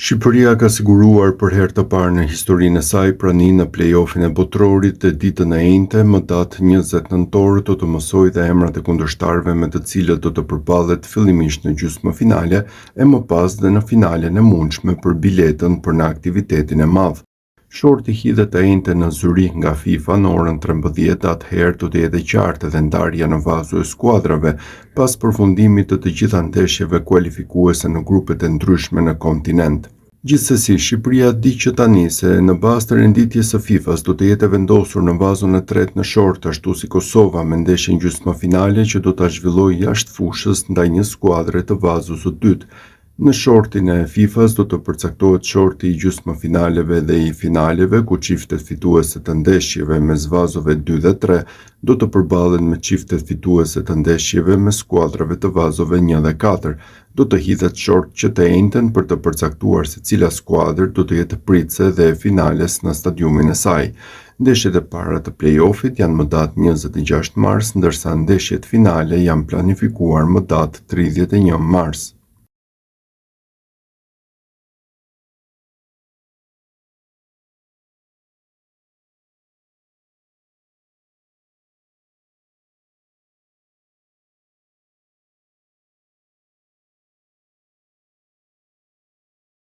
Shqipëria ka siguruar për herë të parë në historinë e saj praninë në play-offin e botrorit dhe ditën e njëjtë, më datë 20 nëntor, do të mësojë dhe emrat e kundërshtarëve me të cilët do të përballet fillimisht në gjysmëfinale e më pas dhe në finalen e mundshme për biletën për në aktivitetin e madh. Shorti hidhet e njëjtë në Zyrih nga FIFA në orën 13, atëherë do të jetë e qartë edhe ndarja në vazu e skuadrave pas përfundimit të gjitha ndeshjeve kualifikuese në grupet e ndryshme në kontinent. Gjithsesi, Shqipëria di që tani se në bazë të renditjes së FIFA-s do të jetë vendosur në vazun e tretë në short, ashtu si Kosova me ndeshjen gjysmëfinale që do ta zhvillojë jashtë fushës ndaj një skuadre të vazës së dytë. Në shortin e FIFA-s do të përcaktohet shorti i gjysmëfinaleve dhe i finaleve, ku çiftet fituese të ndeshjeve mes vazove 2 dhe 3 do të përballen me çiftet fituese të ndeshjeve me skuadrave të vazove 1 dhe 4. Do të hidhet short që të njëjtën për të përcaktuar se cila skuadër do të jetë pritse dhe e finales në stadiumin e saj. Ndeshjet e para të play-offit janë më datë 26 mars, ndërsa ndeshjet finale janë planifikuar më datë 31 mars.